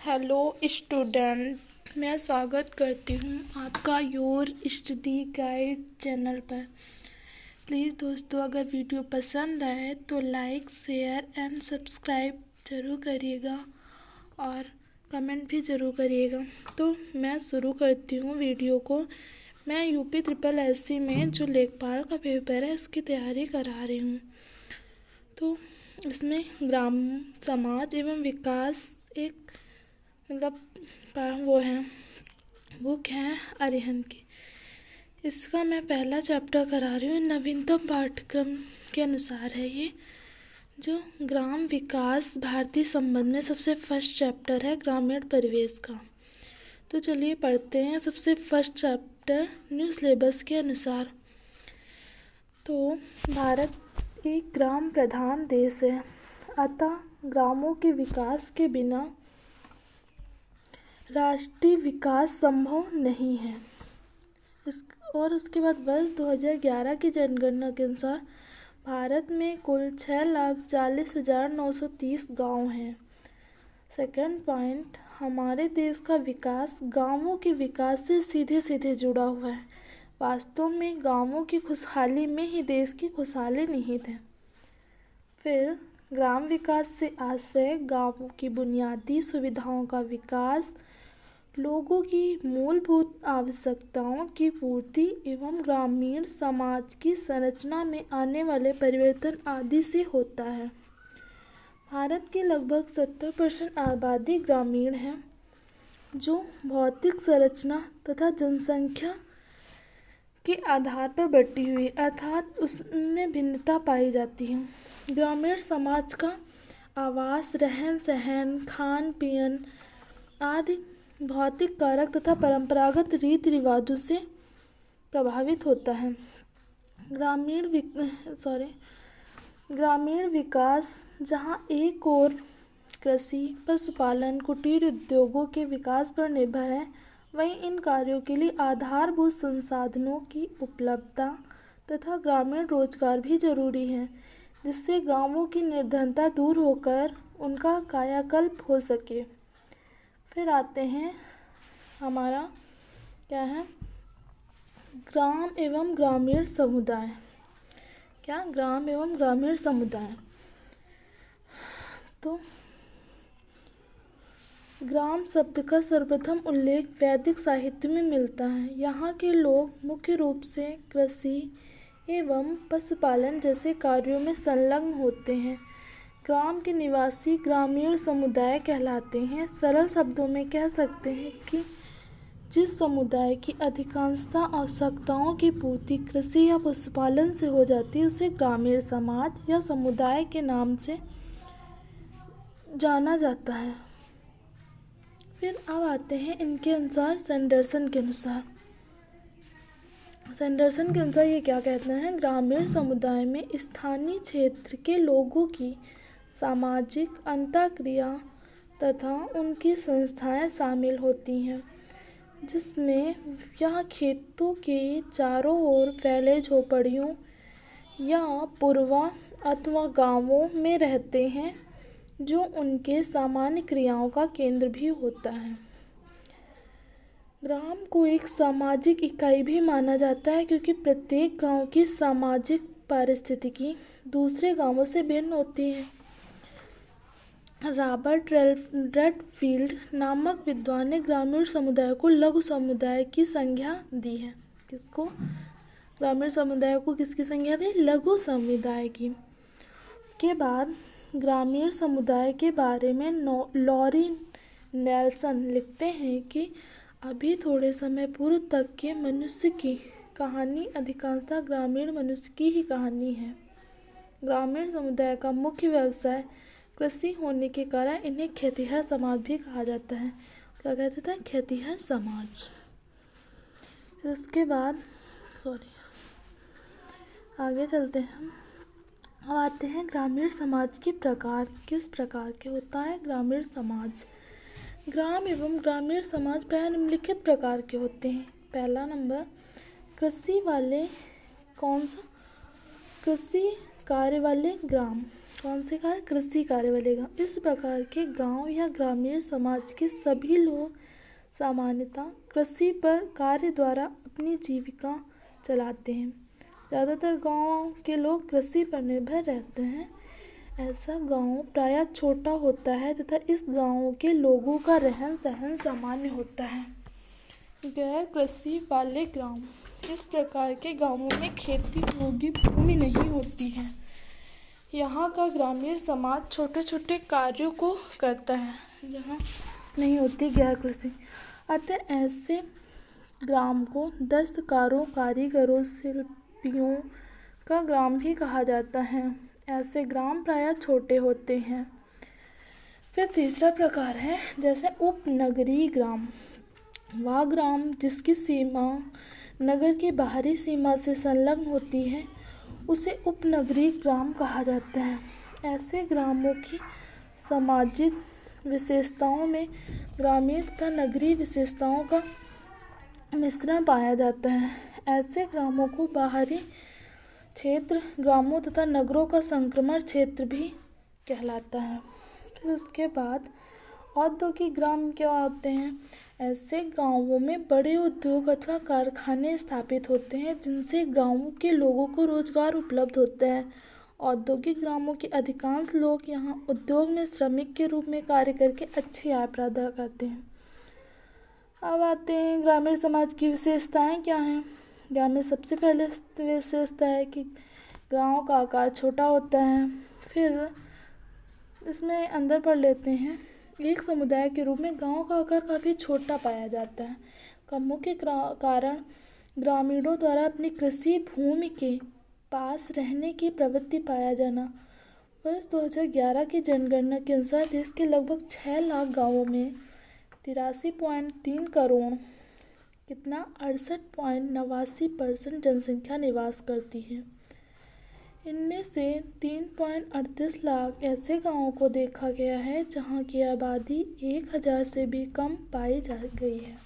Hello student, मैं स्वागत करती हूँ आपका योर स्टडी गाइड चैनल पर। प्लीज़ दोस्तों, अगर वीडियो पसंद आए तो लाइक, शेयर एंड सब्सक्राइब ज़रूर करिएगा और कमेंट भी ज़रूर करिएगा। तो मैं शुरू करती हूँ वीडियो को। मैं यूपी SSS में जो लेखपाल का पेपर है उसकी तैयारी करा रही हूँ। तो इसमें ग्राम समाज एवं विकास एक बुक है अरिहंत की। इसका मैं पहला चैप्टर करा रही हूँ। नवीनतम पाठ्यक्रम के अनुसार है ये, जो ग्राम विकास भारतीय संबंध में सबसे फर्स्ट चैप्टर है ग्रामीण परिवेश का। तो चलिए पढ़ते हैं। सबसे फर्स्ट चैप्टर न्यू सिलेबस के अनुसार। तो भारत एक ग्राम प्रधान देश है, अतः ग्रामों के विकास के बिना राष्ट्रीय विकास संभव नहीं है। और उसके बाद वर्ष 2011 की जनगणना के अनुसार भारत में कुल 6,40,930 गांव हैं। सेकंड पॉइंट, हमारे देश का विकास गांवों के विकास से सीधे सीधे जुड़ा हुआ है। वास्तव में गांवों की खुशहाली में ही देश की खुशहाली निहित है। फिर ग्राम विकास से आशय गांवों की बुनियादी सुविधाओं का विकास, लोगों की मूलभूत आवश्यकताओं की पूर्ति एवं ग्रामीण समाज की संरचना में आने वाले परिवर्तन आदि से होता है। भारत की लगभग 70% आबादी ग्रामीण है, जो भौतिक संरचना तथा जनसंख्या के आधार पर बटी हुई, अर्थात उसमें भिन्नता पाई जाती है। ग्रामीण समाज का आवास, रहन सहन, खान पीन आदि भौतिक कारक तथा परंपरागत रीति रिवाजों से प्रभावित होता है। ग्रामीण विकास जहाँ एक ओर कृषि, पशुपालन, कुटीर उद्योगों के विकास पर निर्भर है, वहीं इन कार्यों के लिए आधारभूत संसाधनों की उपलब्धता तथा ग्रामीण रोजगार भी जरूरी है, जिससे गांवों की निर्धनता दूर होकर उनका कायाकल्प हो सके। फिर आते हैं हमारा क्या है, ग्राम एवं ग्रामीण समुदाय। ग्राम एवं ग्रामीण समुदाय। तो ग्राम शब्द का सर्वप्रथम उल्लेख वैदिक साहित्य में मिलता है। यहाँ के लोग मुख्य रूप से कृषि एवं पशुपालन जैसे कार्यों में संलग्न होते हैं। ग्राम के निवासी ग्रामीण समुदाय कहलाते हैं। सरल शब्दों में कह सकते हैं कि जिस समुदाय की अधिकांशतः आवश्यकताओं की पूर्ति कृषि या पशुपालन से हो जाती है, उसे ग्रामीण समाज या समुदाय के नाम से जाना जाता है। फिर अब आते हैं इनके अनुसार सैंडरसन के अनुसार। सैंडरसन के अनुसार ये क्या कहते हैं, ग्रामीण समुदाय में स्थानीय क्षेत्र के लोगों की सामाजिक अंतःक्रिया तथा उनकी संस्थाएं शामिल होती हैं, जिसमें यह खेतों के चारों ओर फैले झोपड़ियों या पुरवा अथवा गांवों में रहते हैं, जो उनके सामान्य क्रियाओं का केंद्र भी होता है। ग्राम को एक सामाजिक इकाई भी माना जाता है, क्योंकि प्रत्येक गांव की सामाजिक पारिस्थितिकी दूसरे गांवों से भिन्न होती है। रॉबर्ट रेडफील्ड नामक विद्वान ने ग्रामीण समुदाय को लघु समुदाय की संज्ञा दी है। किसको? ग्रामीण समुदाय को किसकी संज्ञा दी? लघु समुदाय की। के बाद ग्रामीण समुदाय के बारे में लॉरी नेल्सन लिखते हैं कि अभी थोड़े समय पूर्व तक के मनुष्य की कहानी अधिकांशतः ग्रामीण मनुष्य की ही कहानी है। ग्रामीण समुदाय का मुख्य व्यवसाय कृषि होने के कारण इन्हें खेतिहर समाज भी कहा जाता है। क्या कहते थे? खेतिहर समाज। फिर उसके बाद आगे चलते हैं। अब आते हैं ग्रामीण समाज के प्रकार। किस प्रकार के होता है ग्रामीण समाज? ग्राम एवं ग्रामीण समाज प्रायः निम्नलिखित प्रकार के होते हैं। पहला नंबर, कृषि वाले। कौन सा? कृषि कार्य वाले ग्राम। कौन से कार्य? कृषि कार्य वाले गाँव। इस प्रकार के गांव या ग्रामीण समाज के सभी लोग सामान्यतः कृषि पर कार्य द्वारा अपनी जीविका चलाते हैं। ज़्यादातर गांव के लोग कृषि पर निर्भर रहते हैं। ऐसा गांव प्रायः छोटा होता है तथा इस गांव के लोगों का रहन सहन सामान्य होता है। गैर कृषि वाले ग्राम। इस प्रकार के गांवों में खेती योग्य भूमि नहीं होती है। यहाँ का ग्रामीण समाज छोटे छोटे कार्यों को करता है जहाँ नहीं होती गैर कृषि। अतः ऐसे ग्राम को दस्तकारों, कारीगरों, शिल्पियों का ग्राम भी कहा जाता है। ऐसे ग्राम प्रायः छोटे होते हैं। फिर तीसरा प्रकार है जैसे उपनगरीय ग्राम। वह ग्राम जिसकी सीमा नगर की बाहरी सीमा से संलग्न होती है उसे उपनगरीय ग्राम कहा जाता है। ऐसे ग्रामों की सामाजिक विशेषताओं में ग्रामीण तथा नगरीय विशेषताओं का मिश्रण पाया जाता है। ऐसे ग्रामों को बाहरी क्षेत्र ग्रामों तथा नगरों का संक्रमण क्षेत्र भी कहलाता है। फिर उसके बाद औद्योगिक ग्राम क्या होते हैं? ऐसे गांवों में बड़े उद्योग अथवा कारखाने स्थापित होते हैं जिनसे गांवों के लोगों को रोजगार उपलब्ध होता है। औद्योगिक ग्रामों के अधिकांश लोग यहाँ उद्योग में श्रमिक के रूप में कार्य करके अच्छी आय प्राप्त करते हैं। अब आते हैं ग्रामीण समाज की विशेषताएं क्या हैं। ग्रामीण सबसे पहले विशेषता है कि गांव का आकार छोटा होता है। फिर इसमें अंदर पढ़ लेते हैं। एक समुदाय के रूप में गांव का आकार काफ़ी छोटा पाया जाता है। का मुख्य कारण ग्रामीणों द्वारा अपनी कृषि भूमि के पास रहने की प्रवृत्ति पाया जाना। वर्ष 2011 की जनगणना के अनुसार देश के लगभग 6 लाख गाँवों में 83.3 करोड़ 68.89% जनसंख्या निवास करती है। इनमें से 3.38 लाख ऐसे गांवों को देखा गया है जहां की आबादी 1000 से भी कम पाई जा गई है।